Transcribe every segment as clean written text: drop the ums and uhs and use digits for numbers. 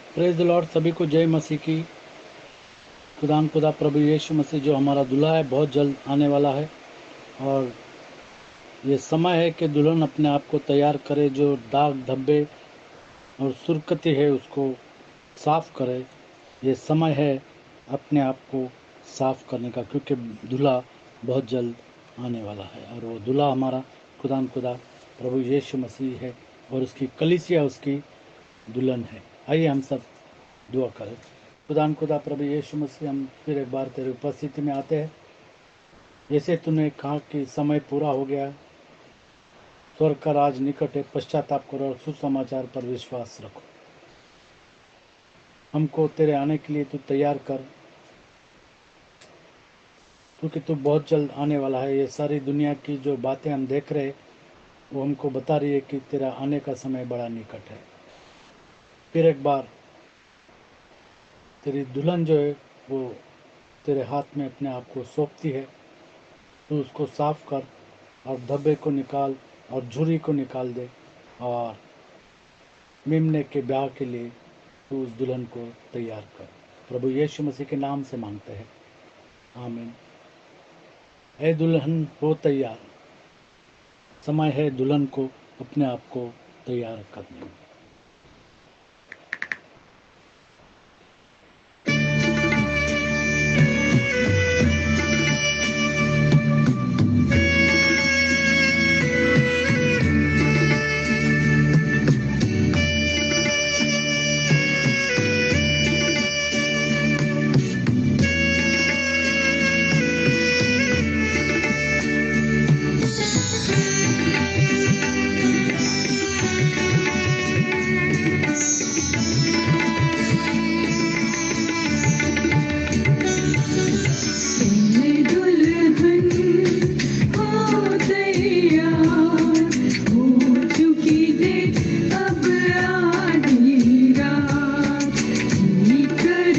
Praise the Lord. सभी को जय मसीह की। खुदा प्रभु यीशु मसीह जो हमारा दूल्हा है बहुत जल्द आने वाला है, और ये समय है कि दुल्हन अपने आप को तैयार करे, जो दाग धब्बे और सुर्खती है उसको साफ करे। ये समय है अपने आप को साफ करने का, क्योंकि दूल्हा बहुत जल्द आने वाला है, और वो दूल्हा हमारा खुदा प्रभु यीशु मसीह है, और उसकी कलीसिया उसकी दुल्हन है। आइए हम सब दुआ करें। खुदा प्रभु यीशु मसीह, हम फिर एक बार तेरे उपस्थिति में आते हैं। जैसे तूने कहा कि समय पूरा हो गया, स्वर्ग का राज निकट है, पश्चाताप करो और सुसमाचार पर विश्वास रखो। हमको तेरे आने के लिए तू तैयार कर, क्योंकि तू बहुत जल्द आने वाला है। ये सारी दुनिया की जो बातें हम देख रहे वो हमको बता रही है कि तेरा आने का समय बड़ा निकट है। फिर एक बार तेरी दुल्हन जो है वो तेरे हाथ में अपने आप को सौंपती है। तू उसको साफ कर और धब्बे को निकाल और झुर्री को निकाल दे, और मेमने के ब्याह के लिए तू उस दुल्हन को तैयार कर। प्रभु यीशु मसीह के नाम से मांगते हैं, आमीन। ए दुल्हन हो तैयार, समय है दुल्हन को अपने आप को तैयार करने में। कर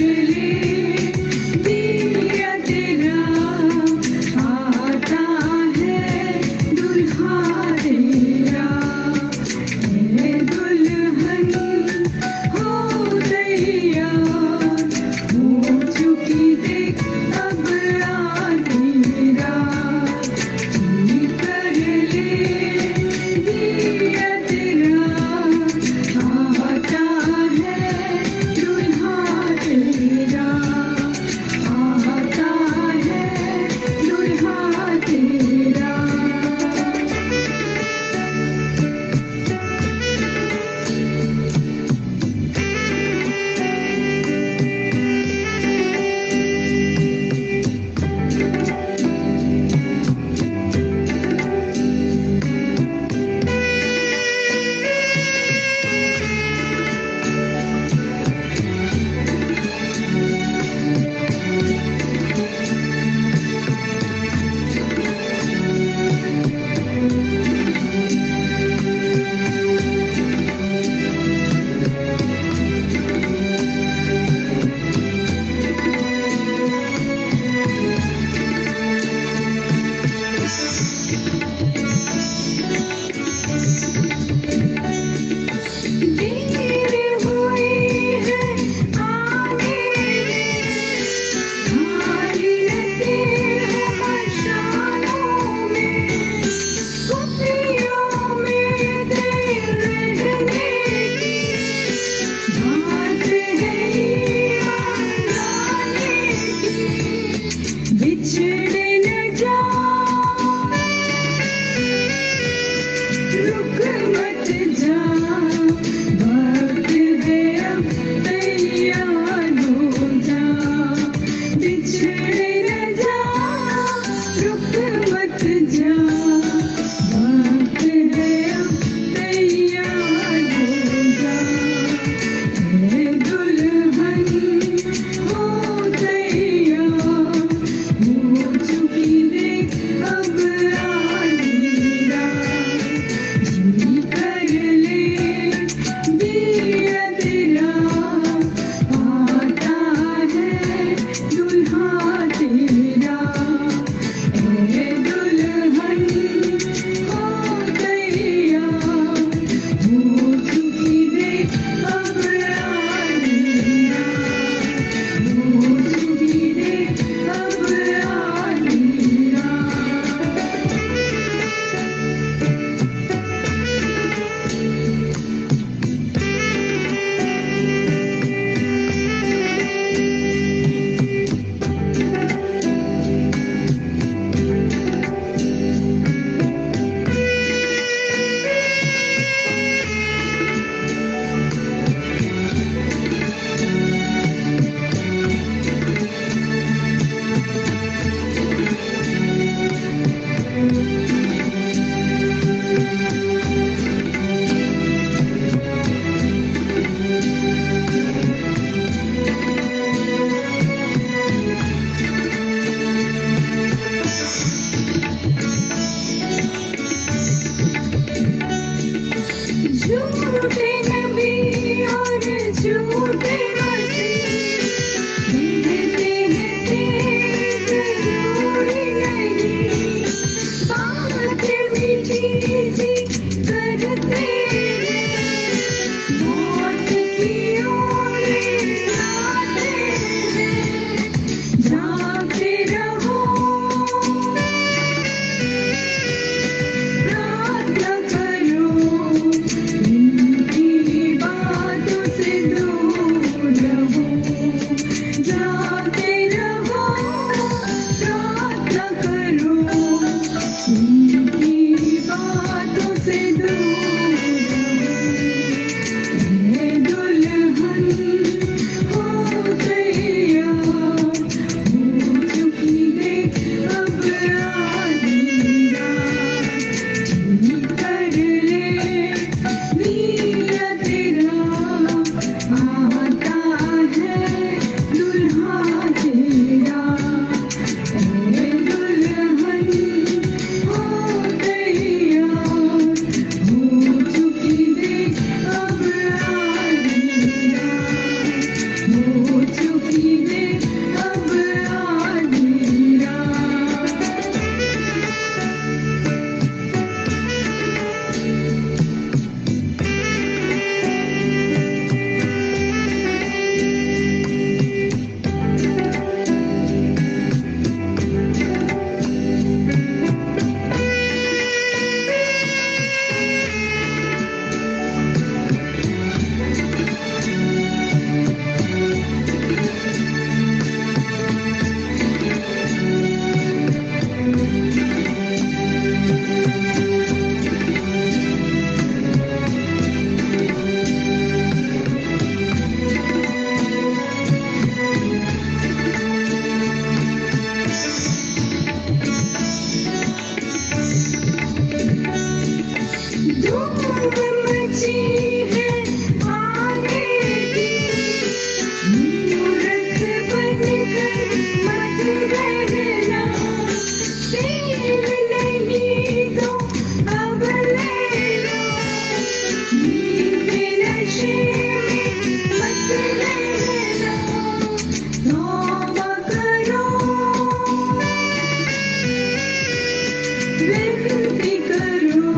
ले झूठे मसीह कहते हैं तेरे जरूरी नहीं, बात मीठी सी करते हैं, मौत की ओर आते हैं, जागते रहो, प्रार्थना करो, इनकी बातों से दूर रहो, जागते रहो, प्रार्थना करो, इनकी बातों से दूर रहो, ये दुल्हन हो तैयार, हो चुकी देख अब आधी रात, कर ले मीरा तेरा, आता है दुल्हा तेरा, ए दुल्हन हो तैयार, हो चुकी देख अब आधी रात, हो चुकी देख अब आधी रात। धूम मची है आने की, मूरत बनकर मत रहना, तेल नहीं तो अब ले लो, नींद के नशे में मत रहना, तौबा करो, विनती करो,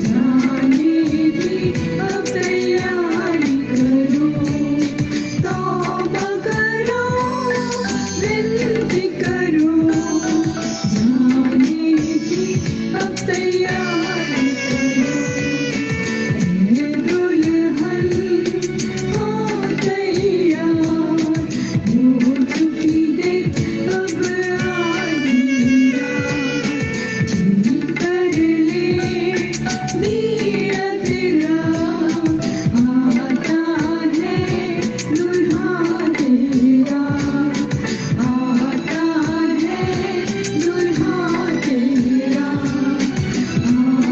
जाने की अब तैयारी करो, तौबा करो, विनती करो, जाने की अब तैयारी करो, ए दुल्हन हो तैयार, हो चुकी देख अब आधी रात, कर ले मीरा तेरा, आता है दुल्हा तेरा, आता है दुल्हा तेरा,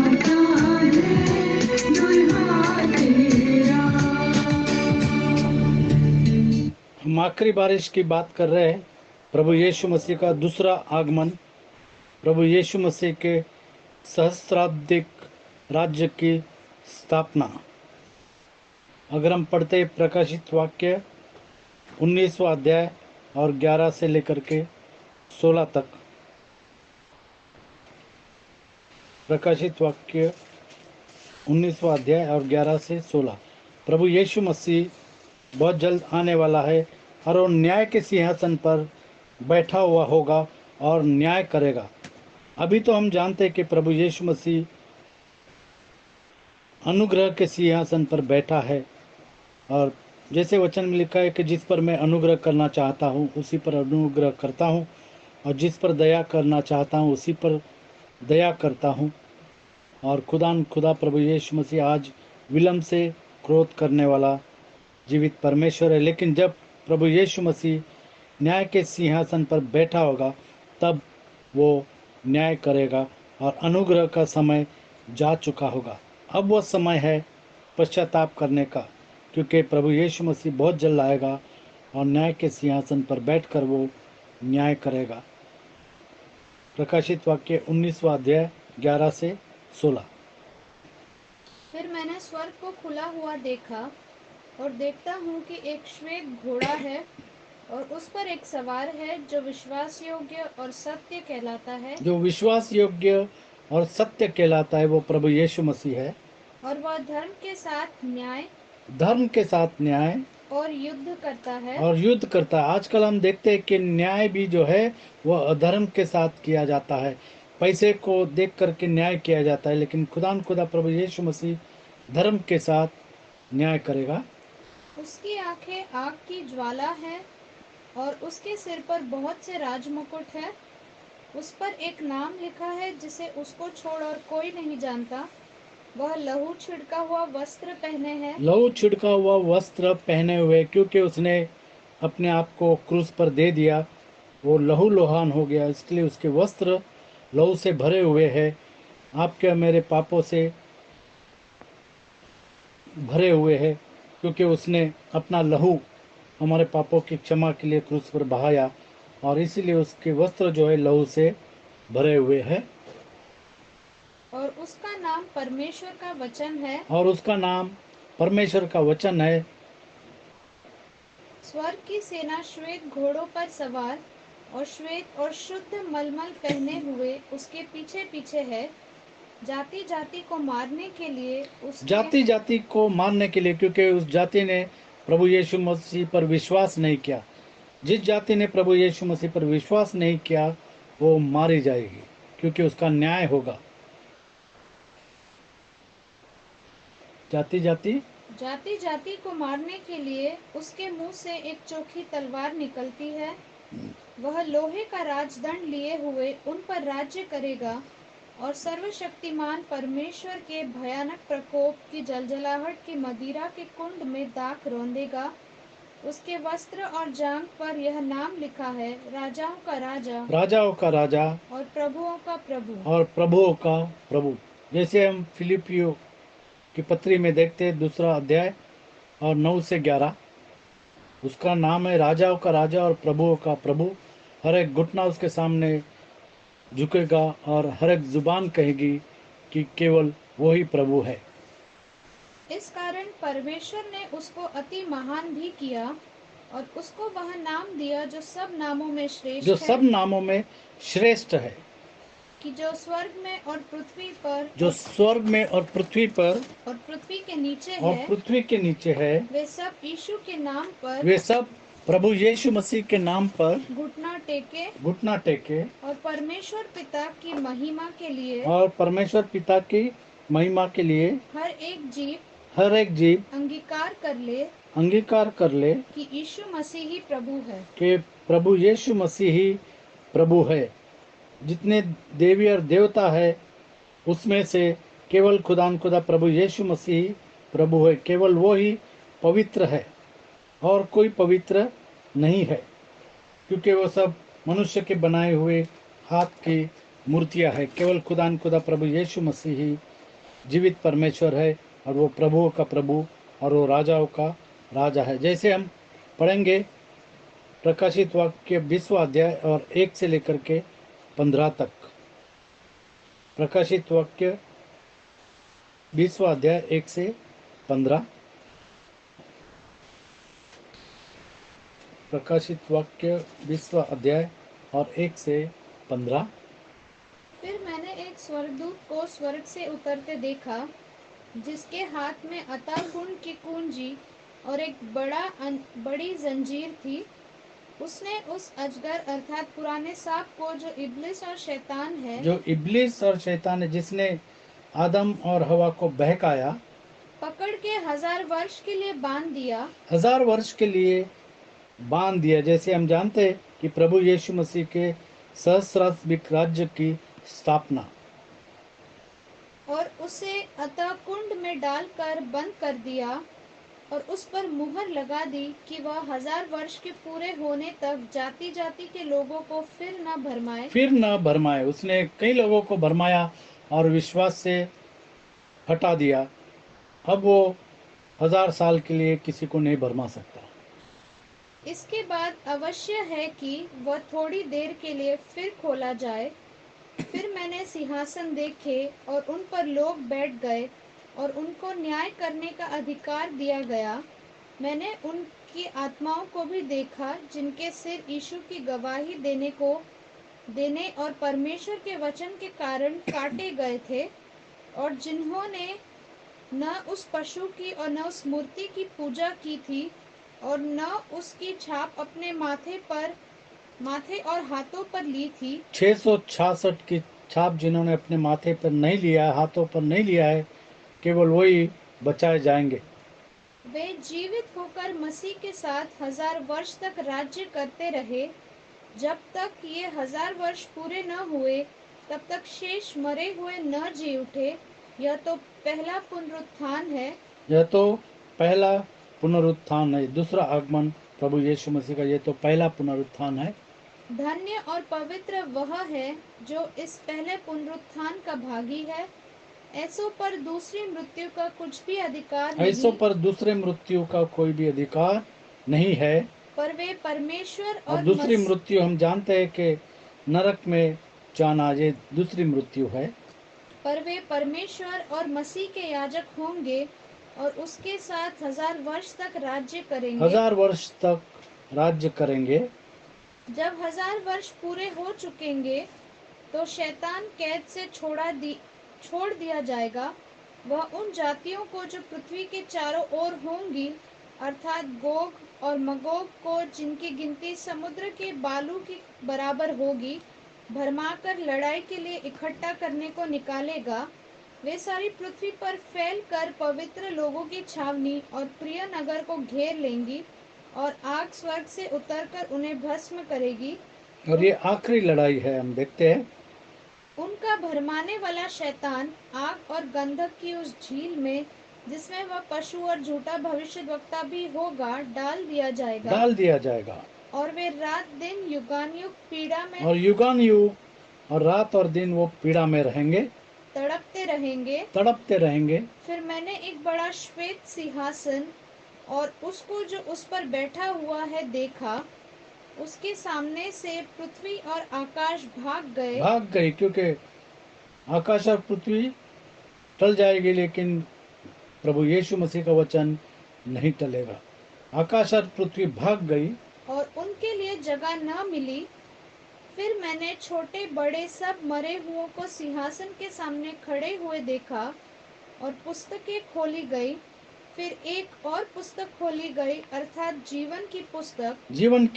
आता है दुल्हा तेरा। हम आखिरी बारिश की बात कर रहे हैं, प्रभु यीशु मसीह का दूसरा आगमन, प्रभु यीशु मसीह के सहस्राब्दिक राज्य की स्थापना। अगर हम पढ़ते हैं प्रकाशित वाक्य 19वां अध्याय और 11 से लेकर के 16 तक, प्रकाशित वाक्य 19वां अध्याय और 11 से 16। प्रभु यीशु मसीह बहुत जल्द आने वाला है और वो न्याय के सिंहासन पर बैठा हुआ होगा और न्याय करेगा। अभी तो हम जानते हैं कि प्रभु यीशु मसीह अनुग्रह के सिंहासन पर बैठा है, और जैसे वचन में लिखा है कि जिस पर मैं अनुग्रह करना चाहता हूँ उसी पर अनुग्रह करता हूँ, और जिस पर दया करना चाहता हूँ उसी पर दया करता हूँ। और खुदा प्रभु यीशु मसीह आज विलम्ब से क्रोध करने वाला जीवित परमेश्वर है, लेकिन जब प्रभु यीशु मसीह न्याय के सिंहासन पर बैठा होगा तब वो न्याय करेगा और अनुग्रह का समय जा चुका होगा। अब वह समय है पश्चाताप करने का, क्योंकि प्रभु यीशु मसीह बहुत जल्द आएगा और न्याय के सिंहासन पर बैठकर वो न्याय करेगा। प्रकाशित वाक्य 19वां अध्याय 11 से 16। फिर मैंने स्वर्ग को खुला हुआ देखा और देखता हूँ कि एक श्वेत घोड़ा है और उस पर एक सवार है जो विश्वास योग्य और सत्य कहलाता है, जो विश्वास योग्य और सत्य कहलाता है वो प्रभु यीशु मसीह है। और वह धर्म के साथ न्याय धर्म के साथ न्याय और युद्ध करता है। और युद्ध करता है। आजकल हम देखते हैं कि न्याय भी जो है वो अधर्म के साथ किया जाता है, पैसे को देख करके न्याय किया जाता है, लेकिन खुदा प्रभु यीशु मसीह धर्म के साथ न्याय करेगा। उसकी आंखें आग की ज्वाला हैं और उसके सिर पर बहुत से राजमुकुट है। उस पर एक नाम लिखा है जिसे उसको छोड़ और कोई नहीं जानता। वह लहू छिड़का हुआ वस्त्र पहने है लहू छिड़का हुआ वस्त्र पहने हुए, क्योंकि उसने अपने आप को क्रूस पर दे दिया, वो लहू लोहान हो गया, इसलिए उसके वस्त्र लहू से भरे हुए हैं। आपके और मेरे पापों से भरे हुए हैं, क्योंकि उसने अपना लहू हमारे पापों की क्षमा के लिए क्रूस पर बहाया, और इसीलिए उसके वस्त्र जो है लहू से भरे हुए हैं। और उसका नाम परमेश्वर का वचन है। और उसका नाम परमेश्वर का वचन है। स्वर्ग की सेना श्वेत घोड़ों पर सवार और श्वेत और शुद्ध मलमल पहने हुए उसके पीछे पीछे है। जाति जाति को मारने के लिए उसके जाति जाति को मारने के लिए, क्योंकि उस जाति ने प्रभु यीशु मसीह पर विश्वास नहीं किया। जिस जाति ने प्रभु यीशु मसीह पर विश्वास नहीं किया वो मारी जाएगी, क्योंकि उसका न्याय होगा। जाति जाति जाति जाति को मारने के लिए उसके मुंह से एक चोखी तलवार निकलती है। वह लोहे का राजदंड लिए हुए उन पर राज्य करेगा और सर्वशक्तिमान परमेश्वर के भयानक प्रकोप की जलजलाहट की मदिरा के कुंड में दाख रौंदेगा। उसके वस्त्र और जांघ पर यह नाम लिखा है, राजाओं का राजा राजाओं का राजा और प्रभुओं का प्रभु। और प्रभुओं का प्रभु। जैसे हम फिलिपियो की पत्री में देखते हैं, 2 अध्याय और 9 से 11, उसका नाम है राजाओं का राजा और प्रभुओं का प्रभु। हर एक घुटना उसके सामने झुकेगा और हर एक जुबान कहेगी कि केवल वो ही प्रभु है। इस कारण परमेश्वर ने उसको अति महान भी किया और उसको वह नाम दिया जो सब नामों में जो श्रेष्ठ है, सब नामों में श्रेष्ठ है, कि जो स्वर्ग में और पृथ्वी पर जो स्वर्ग में और पृथ्वी पर और पृथ्वी के नीचे और है, पृथ्वी के नीचे है, वे सब यीशु के नाम पर वे सब प्रभु यीशु मसीह के नाम पर घुटना टेके घुटना टेके और परमेश्वर पिता की महिमा के लिए और परमेश्वर पिता की महिमा के लिए हर एक जीव अंगीकार कर ले अंगीकार कर ले कि यीशु मसीह ही प्रभु है। कि प्रभु यीशु मसीह ही प्रभु है। जितने देवी और देवता है उसमें से केवल खुदा प्रभु यीशु मसीह प्रभु है। केवल वो ही पवित्र है और कोई पवित्र नहीं है, क्योंकि वो सब मनुष्य के बनाए हुए हाथ की मूर्तियां है। केवल खुदा प्रभु यीशु मसीह ही जीवित परमेश्वर है, और वो प्रभुओं का प्रभु और वो राजाओं का राजा है। जैसे हम पढ़ेंगे प्रकाशित वाक्य 20 अध्याय और 1 से लेकर के 15 तक। प्रकाशित वाक्य 20 अध्याय 1 से 15। प्रकाशित वाक्य 20 अध्याय और 1 से 15। फिर मैंने एक स्वर्गदूत को स्वर्ग से उतरते देखा, जिसके हाथ में अतः कुंड की कुंजी और एक बड़ी जंजीर थी। उसने उस अजगर अर्थात पुराने सांप को, जो इब्लिस और शैतान है, जो इब्लिस और शैतान है, जिसने आदम और हवा को बहकाया, पकड़ के 1000 वर्ष के लिए बांध दिया। 1000 वर्ष के लिए बांध दिया। जैसे हम जानते हैं कि प्रभु यीशु मसीह के सहस्राब्दिक राज्य की स्थापना, और उसे अतः कुंड में डालकर बंद कर दिया और उस पर मुहर लगा दी कि वह 1000 वर्ष के पूरे होने तक जाति जाति के लोगों को फिर न भरमाए। उसने कई लोगों को भरमाया और विश्वास से हटा दिया। अब वो 1000 साल के लिए किसी को नहीं भरमा सकता। इसके बाद अवश्य है कि वह थोड़ी देर के लिए फिर खोला जाए। फिर मैंने सिंहासन देखे और उन पर लोग बैठ गए और उनको न्याय करने का अधिकार दिया गया। मैंने उनकी आत्माओं को भी देखा जिनके सिर यीशु की गवाही देने और परमेश्वर के वचन के कारण काटे गए थे, और जिन्होंने न उस पशु की और न उस मूर्ति की पूजा की थी और न उसकी छाप अपने माथे और हाथों पर ली थी। 666 की छाप जिन्होंने अपने माथे पर नहीं लिया है, हाथों पर नहीं लिया है, केवल वही बचाए जाएंगे। वे जीवित होकर मसीह के साथ 1000 वर्ष तक राज्य करते रहे। जब तक ये 1000 वर्ष पूरे न हुए, तब तक शेष मरे हुए न जी उठे। यह तो पहला पुनरुत्थान है। यह तो पहला पुनरुत्थान है, दूसरा आगमन प्रभु यीशु मसीह का यह तो पहला पुनरुत्थान है। धन्य और पवित्र वह है जो इस पहले पुनरुत्थान का भागी है। ऐसों पर दूसरी मृत्यु का कुछ भी अधिकार ऐसों नहीं, पर दूसरे मृत्यु का कोई भी अधिकार नहीं है। पर वे परमेश्वर और और दूसरी मृत्यु हम जानते हैं कि नरक में जाना, ये दूसरी मृत्यु है। पर वे परमेश्वर और मसीह के याजक होंगे और उसके साथ 1000 वर्ष तक राज्य करेंगे। 1000 वर्ष तक राज्य करेंगे। जब 1000 वर्ष पूरे हो चुकेंगे, तो शैतान कैद से छोड़ दिया जाएगा। वह उन जातियों को जो पृथ्वी के चारों ओर होंगी, अर्थात गोग और मगोग को, जिनकी गिनती समुद्र के बालू की बराबर होगी, भरमाकर लड़ाई के लिए इकट्ठा करने को निकालेगा। वे सारी पृथ्वी पर फैल कर पवित्र लोगों की छावनी और प्रिय नगर को घेर लेंगी, और आग स्वर्ग से उतरकर उन्हें भस्म करेगी। और ये आखिरी लड़ाई है, हम देखते हैं। उनका भरमाने वाला शैतान आग और गंधक की उस झील में, जिसमें वह पशु और झूठा भविष्यद्वक्ता भी होगा, डाल दिया जाएगा। और वे रात दिन युगानुयुग पीड़ा में और युगानुयुग और रात और दिन वो पीड़ा में रहेंगे, तड़पते रहेंगे। फिर मैंने एक बड़ा श्वेत सिंहासन और उसको जो उस पर बैठा हुआ है देखा। उसके सामने से पृथ्वी और आकाश भाग गए, क्योंकि आकाश और पृथ्वी टल जाएगी, लेकिन प्रभु यीशु मसीह का वचन नहीं टलेगा। आकाश और पृथ्वी भाग गई और उनके लिए जगह न मिली। फिर मैंने छोटे बड़े सब मरे हुओं को सिंहासन के सामने खड़े हुए देखा, और पुस्तकें खोली गई। फिर एक और पुस्तक खोली गई, अर्थात जीवन की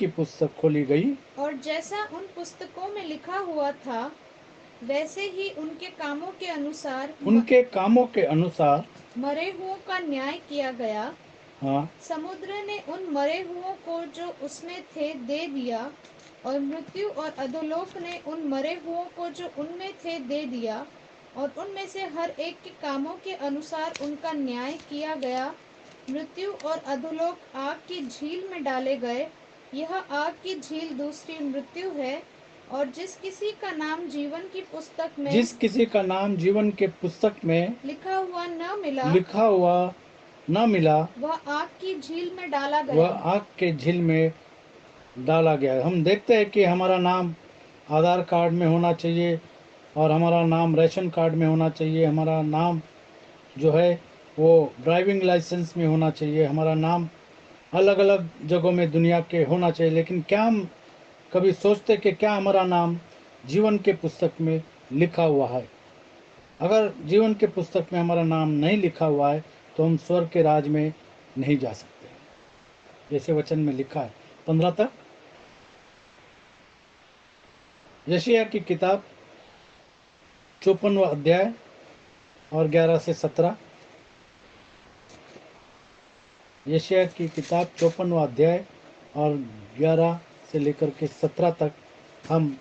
पुस्तक खोली गई। और जैसा उन पुस्तकों में लिखा हुआ था, वैसे ही उनके कामों के अनुसार मरे हुओं का न्याय किया गया। हाँ, समुद्र ने उन मरे हुओं को जो उसमें थे दे दिया, और मृत्यु और अधोलोक ने उन मरे हुओं को जो उनमें थे दे दिया, और उनमें से हर एक के कामों के अनुसार उनका न्याय किया गया। मृत्यु और अधोलोक आग की झील में डाले गए। यह आग की झील दूसरी मृत्यु है। और जिस किसी का नाम जीवन की पुस्तक में लिखा हुआ न मिला, वह आग की झील में डाला वह गया। आग के झील में डाला गया। हम देखते हैं कि हमारा नाम आधार कार्ड में होना चाहिए, और हमारा नाम राशन कार्ड में होना चाहिए, हमारा नाम जो है वो ड्राइविंग लाइसेंस में होना चाहिए, हमारा नाम अलग अलग जगहों में दुनिया के होना चाहिए। लेकिन क्या हम कभी सोचते कि क्या हमारा नाम जीवन के पुस्तक में लिखा हुआ है? अगर जीवन के पुस्तक में हमारा नाम नहीं लिखा हुआ है, तो हम स्वर्ग के राज में नहीं जा सकते, जैसे वचन में लिखा है 15 तक। यशायाह की किताब 54वां अध्याय और 11 से 17। यशायाह की किताब 54वां अध्याय और 11 से लेकर के 17 तक हम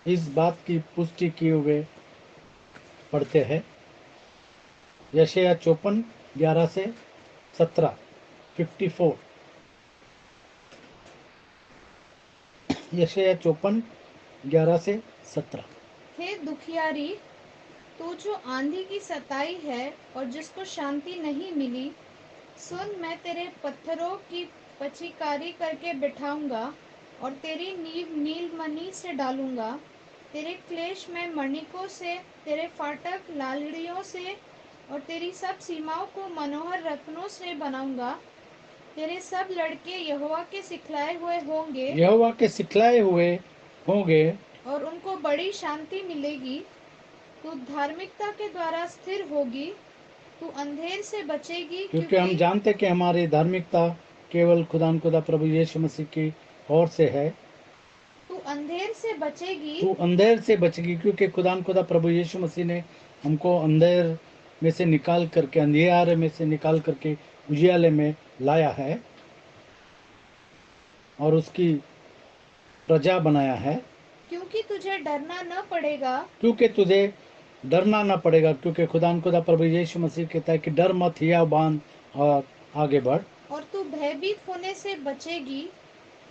इस बात की पुष्टि किए हुए पढ़ते हैं। यशायाह 54 11 से 17, 54। यशायाह 54 11 से 17। हे दुखियारी, तू जो आंधी की सताई है और जिसको शांति नहीं मिली, सुन, मैं तेरे पत्थरों की पचीकारी करके बिठाऊंगा और तेरी नींव नीलमणि से डालूंगा। तेरे क्लेश में मणिकों से, तेरे फाटक लालड़ियों से और तेरी सब सीमाओं को मनोहर रत्नों से बनाऊंगा। तेरे सब लड़के यहोवा के सिखलाए हुए होंगे यहोवा के सिखलाए हुए होंगे और उनको बड़ी शांति मिलेगी। तू धार्मिकता के द्वारा स्थिर होगी। तू अंधेर से बचेगी, क्योंकि हम जानते हैं कि हमारी धार्मिकता केवल खुदा प्रभु यीशु मसीह की ओर से है। तू अंधेर से बचेगी तू अंधेर से बचेगी, क्योंकि खुदा प्रभु यीशु मसीह ने हमको अंधेर में से निकाल करके, अंधियारे में से निकाल करके उजियाले में लाया है और उसकी प्रजा बनाया है। क्योंकि तुझे डरना न पड़ेगा। क्योंकि तुझे डरना ना पड़ेगा, क्योंकि खुदा प्रभु यीशु मसीह कहता है कि डर मत, हिया बांध और आगे बढ़। और तू भयभीत होने से बचेगी,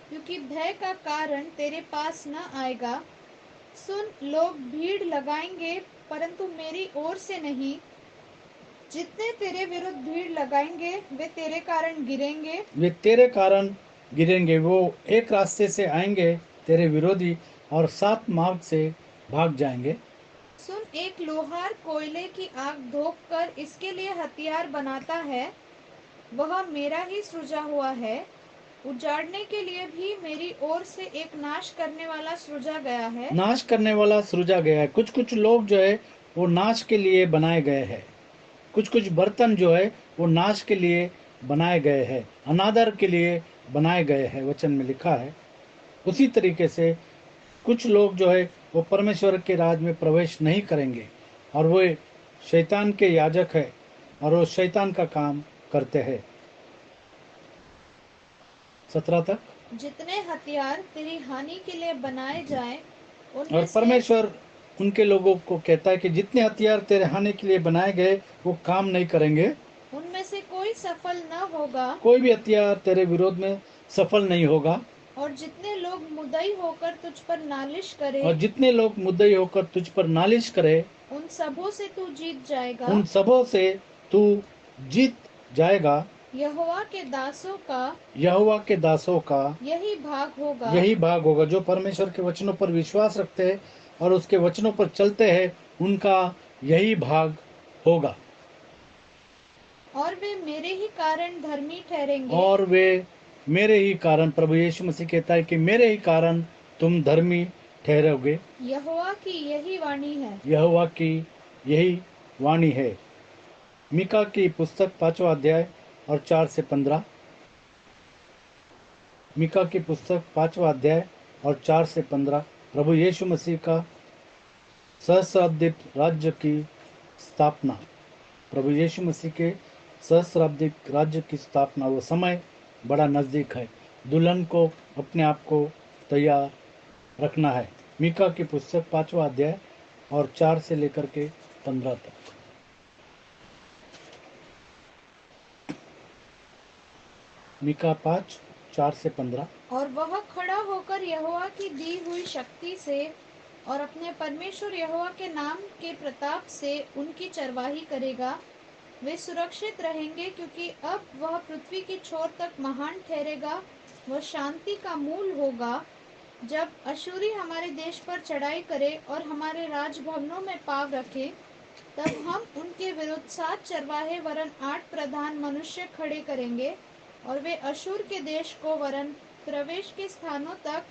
क्योंकि भय का कारण तेरे पास न आएगा। सुन, लोग भीड़ लगाएंगे परंतु मेरी ओर से नहीं। जितने तेरे विरुद्ध भीड़ लगाएंगे वे तेरे कारण गिरेंगे। वे तेरे कारण गिरेंगे। वो एक रास्ते से आएंगे तेरे विरोधी और 7 मार्ग से भाग जाएंगे। सुन, एक लोहार कोयले की आग धोख कर इसके लिए हथियार बनाता है। वह मेरा ही सृजा हुआ है। उजाड़ने के लिए भी मेरी ओर से एक नाश करने वाला सृजा गया है। नाश करने वाला सृजा गया है। कुछ कुछ लोग जो है वो नाश के लिए बनाए गए हैं। कुछ कुछ बर्तन जो है वो नाश के लिए बनाए गए हैं, अनादर के लिए बनाए गए हैं, वचन में लिखा है। उसी तरीके से कुछ लोग जो है वो परमेश्वर के राज में प्रवेश नहीं करेंगे और वो शैतान के याजक है और वो शैतान का काम करते हैं। 17 तक। जितने हथियार तेरी हानि के लिए बनाए जाएं, और उनमें से परमेश्वर उनके लोगों को कहता है कि जितने हथियार तेरे हानि के लिए बनाए गए वो काम नहीं करेंगे। उनमें से कोई सफल न होगा। कोई भी हथियार तेरे विरोध में सफल नहीं होगा। और जितने लोग मुद्दई होकर तुझ पर नालिश करें, और जितने लोग मुद्दई होकर तुझ पर नालिश करे, उन सबों से तू जीत जाएगा। उन सबों से तू जीत जाएगा। यहोवा के दासों का यहोवा के दासों का यही भाग होगा। यही भाग होगा। जो परमेश्वर के वचनों पर विश्वास रखते हैं और उसके वचनों पर चलते हैं, उनका यही भाग होगा। और वे मेरे ही कारण धर्मी ठहरेंगे। और वे मेरे ही कारण, प्रभु यीशु मसीह कहता है कि मेरे ही कारण तुम धर्मी ठहरोगे। यहोवा की यही वाणी है। यहोवा की यही वाणी है। मीका की पुस्तक 5वां अध्याय और 4 से 15। मीका की पुस्तक 5वां अध्याय और 4 से 15। प्रभु यीशु मसीह का सहस्राब्दिक राज्य की स्थापना। प्रभु यीशु मसीह के सहस्राब्दिक राज्य की स्थापना, वो समय बड़ा नजदीक है। दुल्हन को अपने आप को तैयार रखना है। मीका की पुस्तक 5वां अध्याय और 4 से लेकर के 15 तक। मीका 5, 4 से 15। और वह खड़ा होकर यहोवा की दी हुई शक्ति से और अपने परमेश्वर यहोवा के नाम के प्रताप से उनकी चरवाही करेगा। वे सुरक्षित रहेंगे, क्योंकि अब वह पृथ्वी की छोर तक महान ठहरेगा। वह शांति का मूल होगा। जब अशूरी हमारे देश पर चढ़ाई करे और हमारे राजभवनों में पाँव रखे, तब हम उनके विरुद्ध 7 चरवाहे वरन 8 प्रधान मनुष्य खड़े करेंगे, और वे अशूर के देश को वरन प्रवेश के स्थानों तक,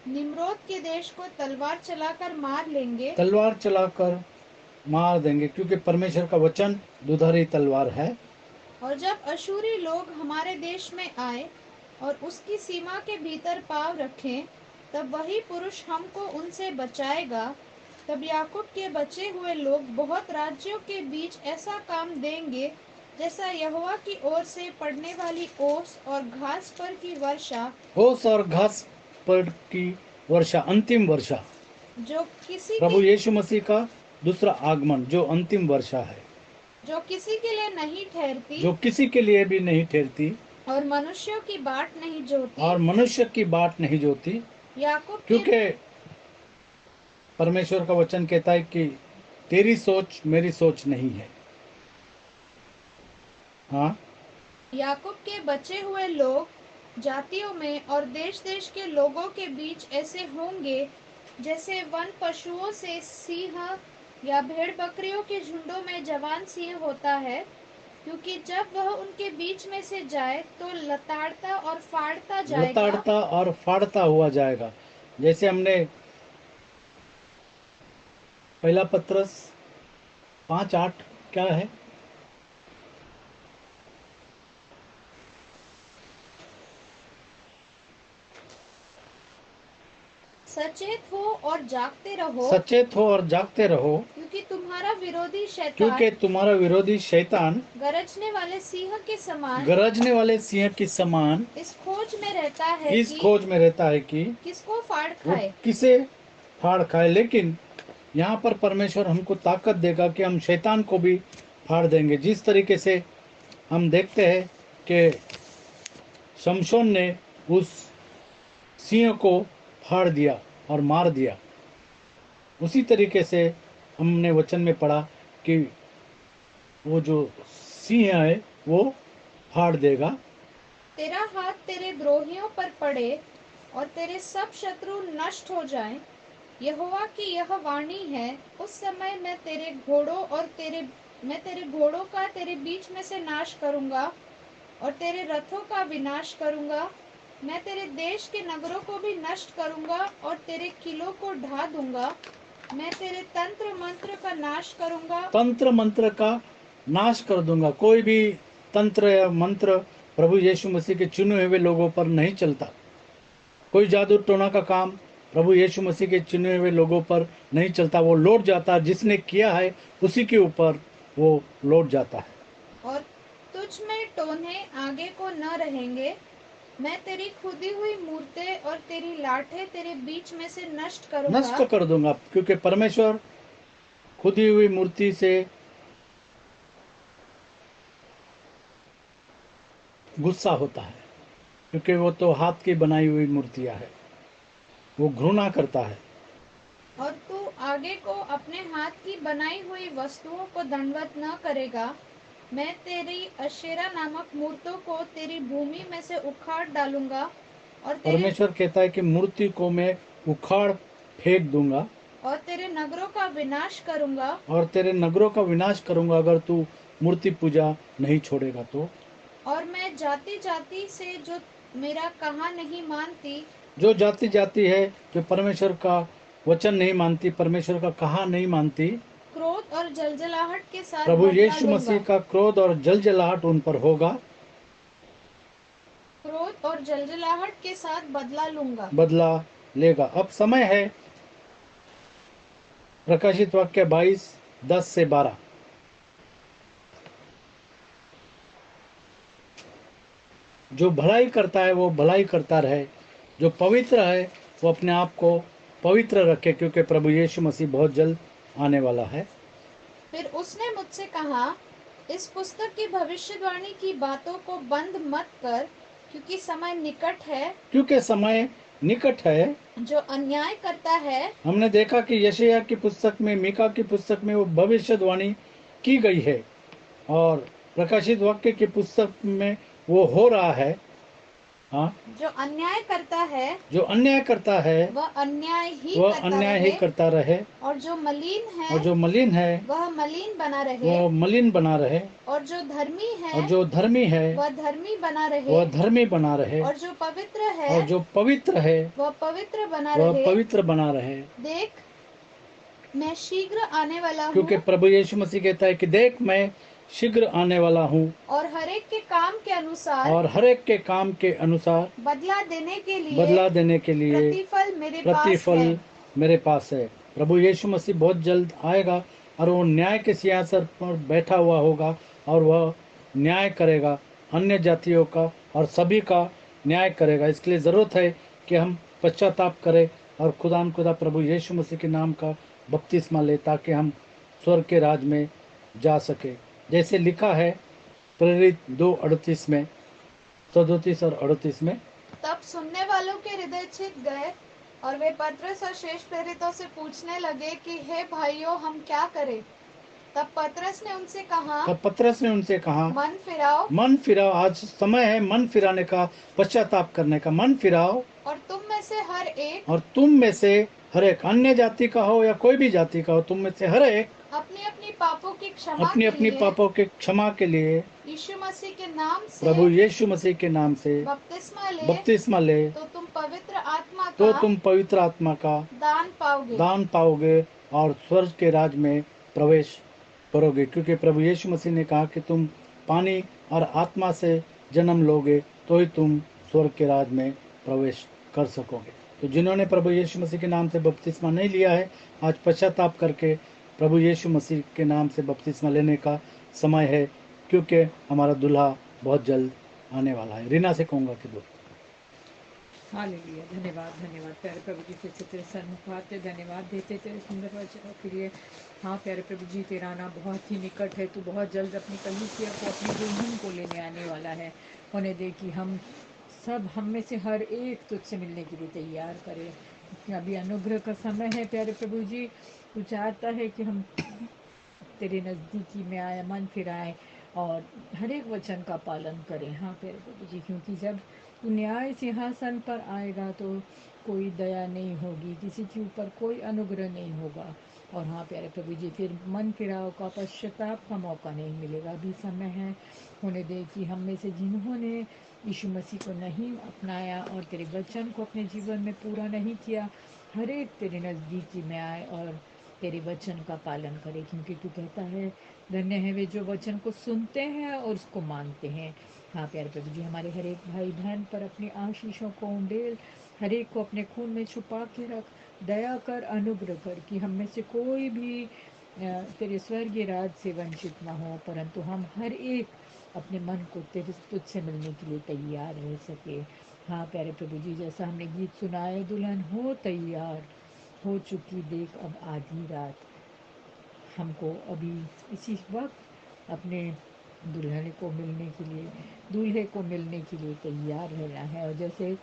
निम्रोद के देश को तलवार चलाकर मार लेंगे। तलवार चलाकर मार देंगे, क्योंकि परमेश्वर का वचन दुधारी तलवार है। और जब अशूरी लोग हमारे देश में आए और उसकी सीमा के भीतर पाँव रखें, तब वही पुरुष हमको उनसे बचाएगा। तब याकूब के बचे हुए लोग बहुत राज्यों के बीच ऐसा काम देंगे, जैसा यहोवा की ओर से पड़ने वाली ओस और घास पर की वर्षा, ओस और घास पर की वर्षा, अंतिम वर्षा। जो किसी प्रभु की यीशु मसीह का दूसरा आगमन, जो अंतिम वर्षा है, जो किसी के लिए नहीं ठहरती जो किसी के लिए भी नहीं ठहरती और मनुष्यों की बाट नहीं जोती। और मनुष्य की बाट नहीं जोती। याकूब के क्योंकि परमेश्वर का वचन कहता है कि तेरी सोच मेरी सोच नहीं है। हाँ, याकूब के बचे हुए लोग जातियों में और देश देश के लोगों के बीच ऐसे होंगे, जैसे वन पशुओं से सिंह या भेड़ बकरियों के झुंडों में जवान सिंह होता है, क्योंकि जब वह उनके बीच में से जाए तो लताड़ता और फाड़ता जाएगा। लताड़ता और फाड़ता हुआ जाएगा। जैसे हमने पहला पत्रस 5:8 क्या है? सचेत हो और जागते रहो, सचेत हो और जागते रहो, क्योंकि तुम्हारा विरोधी क्योंकि शैतान तुम्हारा विरोधी शैतान गरजने वाले सिंह के समान गरजने वाले सिंह की समान इस खोज में रहता है इस कि खोज में रहता है कि किसको फाड़ वो खाए। किसे फाड़ खाए। लेकिन यहाँ पर परमेश्वर हमको ताकत देगा कि हम शैतान को भी फाड़ देंगे। जिस तरीके से हम देखते हैं कि शमशोन ने उस सिंह को फाड़ दिया और मार दिया, उसी तरीके से हमने वचन में पढ़ा कि वो जो सिंह है वो फाड़ देगा। तेरा हाथ तेरे द्रोहियों पर पड़े और तेरे सब शत्रु नष्ट हो जाएं। यहोवा की यह वाणी है, उस समय मैं तेरे घोड़ों का तेरे बीच में से नाश करूंगा और तेरे रथों का विनाश करूंगा। मैं तेरे देश के नगरों को भी नष्ट करूंगा और तेरे किलों को ढा दूंगा। मैं तेरे तंत्र मंत्र का नाश करूंगा। तंत्र मंत्र का नाश कर दूंगा। कोई भी तंत्र या मंत्र प्रभु यीशु मसीह के चुने हुए लोगों पर नहीं चलता। कोई जादू टोना का काम प्रभु यीशु मसीह के चुने हुए लोगों पर नहीं चलता। वो लौट जाता है, जिसने किया है उसी के ऊपर वो लौट जाता है। और तुझ में टोने आगे को न रहेंगे। मैं तेरी खुदी हुई मूर्तें और तेरी लाठें तेरे बीच में से नष्ट करूंगा। नष्ट कर दूंगा, क्योंकि परमेश्वर खुदी हुई मूर्ति से गुस्सा होता है, क्योंकि वो तो हाथ की बनाई हुई मूर्तियां है, वो घृणा करता है। और तू आगे को अपने हाथ की बनाई हुई वस्तुओं को दंडवत न करेगा। मैं तेरी अशेरा नामक मूर्तों को तेरी भूमि में से उखाड़ डालूंगा और परमेश्वर कहता है कि मूर्ति को मैं उखाड़ फेंक दूंगा और तेरे नगरों का विनाश करूंगा। और तेरे नगरों का विनाश करूंगा, अगर तू मूर्ति पूजा नहीं छोड़ेगा तो। और मैं जाति जाति से जो मेरा कहा नहीं मानती, जो जाति जाति है, जो परमेश्वर का वचन नहीं मानती, परमेश्वर का कहा नहीं मानती, क्रोध और जलजलाहट के साथ प्रभु बदला यीशु मसीह लूंगा। का क्रोध और जलजलाहट उन पर होगा, क्रोध और जलजलाहट के साथ बदला लूंगा। बदला लेगा। अब समय है प्रकाशित वाक्य 22:10-12। जो भलाई करता है वो भलाई करता रहे, जो पवित्र है वो अपने आप को पवित्र रखे, क्योंकि प्रभु यीशु मसीह बहुत जल्द आने वाला है। फिर उसने मुझसे कहा, इस पुस्तक की भविष्यवाणी की बातों को बंद मत कर, क्योंकि समय निकट है। क्योंकि समय निकट है। जो अन्याय करता है हमने देखा कि यशायाह की पुस्तक में, मीका की पुस्तक में वो भविष्यवाणी की गई है, और प्रकाशित वाक्य की पुस्तक में वो हो रहा है। हाँ, जो अन्याय करता है जो अन्याय करता है वह अन्याय ही वह करता अन्याय ही रहे, करता रहे, और जो मलिन और है जो मलिन है वह मलिन बना रहे, वो मलिन बना रहे, और जो धर्मी और है जो धर्मी है वह धर्मी बना रहे, वह धर्मी बना रहे, और जो पवित्र और है जो पवित्र है वह पवित्र बना वह रहे। पवित्र बना रहे। देख, मैं शीघ्र आने वाला क्योंकि हूँ, प्रभु यीशु मसीह कहता है कि देख मैं शीघ्र आने वाला हूँ, और हर एक के काम के अनुसार और हर एक के काम के अनुसार बदला देने के लिए बदला देने के लिए प्रतिफल मेरे पास प्रतिफल है। मेरे पास है। प्रभु यीशु मसीह बहुत जल्द आएगा, और वो न्याय के सिंहासन पर बैठा हुआ होगा, और वह न्याय करेगा, अन्य जातियों का और सभी का न्याय करेगा। इसके लिए ज़रूरत है कि हम पश्चाताप करें और खुदा प्रभु यीशु मसीह के नाम का बपतिस्मा ले, ताकि हम स्वर्ग के राज में जा सके। जैसे लिखा है प्रेरित 2:38 में, 37 और 38 में। तब सुनने वालों के हृदय छिद गए और वे पतरस और शेष प्रेरितों से पूछने लगे कि हे भाइयों, हम क्या करें? तब पतरस ने उनसे कहा, तब पतरस ने उनसे कहा, मन फिराओ मन फिराओ। आज समय है मन फिराने का, पश्चाताप करने का। मन फिराओ, और तुम में से हर एक और तुम में से हर एक अन्य जाति का हो या कोई भी जाति का हो, तुम में से हर एक अपनी अपनी पापों की क्षमा अपनी के अपनी लिए पापों के क्षमा के लिए यीशु मसीह के नाम से प्रभु यीशु मसीह के नाम से बपतिस्मा ले बपतिस्मा ले, तो तुम पवित्र आत्मा तो का तुम पवित्र आत्मा का दान पाओगे। दान पाओगे और स्वर्ग के राज में प्रवेश करोगे। क्योंकि प्रभु यीशु मसीह ने कहा कि तुम पानी और आत्मा से जन्म लोगे तो ही तुम स्वर्ग के राज में प्रवेश कर सकोगे। तो जिन्होंने प्रभु यीशु मसीह के नाम से बपतिस्मा नहीं लिया है, आज पश्चाताप करके प्रभु यीशु मसीह के नाम से बपतिस्मा लेने का समय है, क्योंकि हमारा दूल्हा बहुत जल्द आने वाला है। रीना से कहूँगा कि बोल। हालेलुया, धन्यवाद धन्यवाद प्यारे प्रभु जी, फिर से तेरे सन्मुखात पे धन्यवाद देते तेरे सुंदर वचनों के लिए। हाँ प्यारे प्रभु जी, तेरा आना बहुत ही निकट है। तू बहुत जल्द अपनी कलीसिया को, अपनी दुल्हन को लेने आने वाला है। होने दे कि हम सब, हम में से हर एक तुझसे मिलने के लिए तैयार करे। अभी अनुग्रह का समय है प्यारे प्रभु जी। तू चाहता है कि हम तेरे नज़दीकी में आए, मन फिराएं और हर एक वचन का पालन करें। हाँ प्यारे प्रभु जी, क्योंकि जब तू न्याय सिंहासन पर आएगा तो कोई दया नहीं होगी, किसी के ऊपर कोई अनुग्रह नहीं होगा। और हाँ प्यारे प्रभु जी, फिर मन फिराव का, पश्चाताप का मौका नहीं मिलेगा। अभी समय है, होने दे कि हम में से जिन्होंने यीशु मसीह को नहीं अपनाया और तेरे वचन को अपने जीवन में पूरा नहीं किया, हर एक तेरे नज़दीकी में आए और तेरे वचन का पालन करे। क्योंकि तू कहता है धन्य है वे जो वचन को सुनते हैं और उसको मानते हैं। हाँ प्यारे प्रभु जी, हमारे हर एक भाई बहन पर अपनी आशीषों को उंडेल, हर एक को अपने खून में छुपा के रख, दया कर, अनुग्रह कर कि हम में से कोई भी तेरे स्वर्गीय राज से वंचित ना हो, परंतु हम हर एक अपने मन को तेरे तुझसे मिलने के लिए तैयार रह सके। हाँ प्यारे प्रभु जी, जैसा हमने गीत सुना है, दुल्हन हो तैयार, हो चुकी देख अब आधी रात। हमको अभी इसी वक्त अपने दुल्हन को मिलने के लिए, दूल्हे को मिलने के लिए तैयार रहना है। और जैसे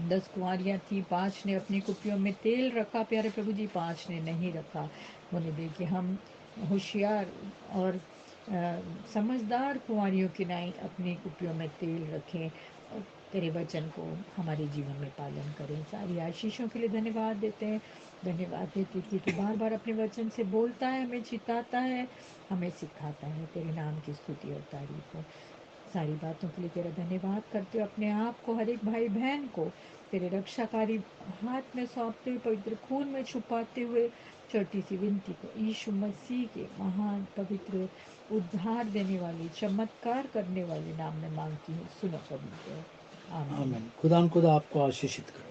10 कुंवारियाँ थी, 5 ने अपनी कुप्पियों में तेल रखा प्यारे प्रभु जी, 5 ने नहीं रखा। होने दे कि हम होशियार और समझदार कुंवारियों की नाई अपनी कुप्पियों में तेल रखें और तेरे वचन को हमारे जीवन में पालन करें। सारी आशीषों के लिए धन्यवाद देते हैं। धन्यवाद देते कि तू बार बार अपने वचन से बोलता है, हमें चिताता है, हमें सिखाता है। तेरे नाम की स्तुति और तारीफ हो। सारी बातों के लिए तेरा धन्यवाद करते हो। अपने आप को, हर एक भाई बहन को तेरे रक्षाकारी हाथ में सौंपते हुए, पवित्र खून में छुपाते हुए, छोटी सी विनती को यीशु मसीह के महान, पवित्र, उद्धार देने वाले, चमत्कार करने वाले नाम में मांगती हूँ, सुनो पवित्र। आमीन। आमीन। खुदा आपको आशीषित करे।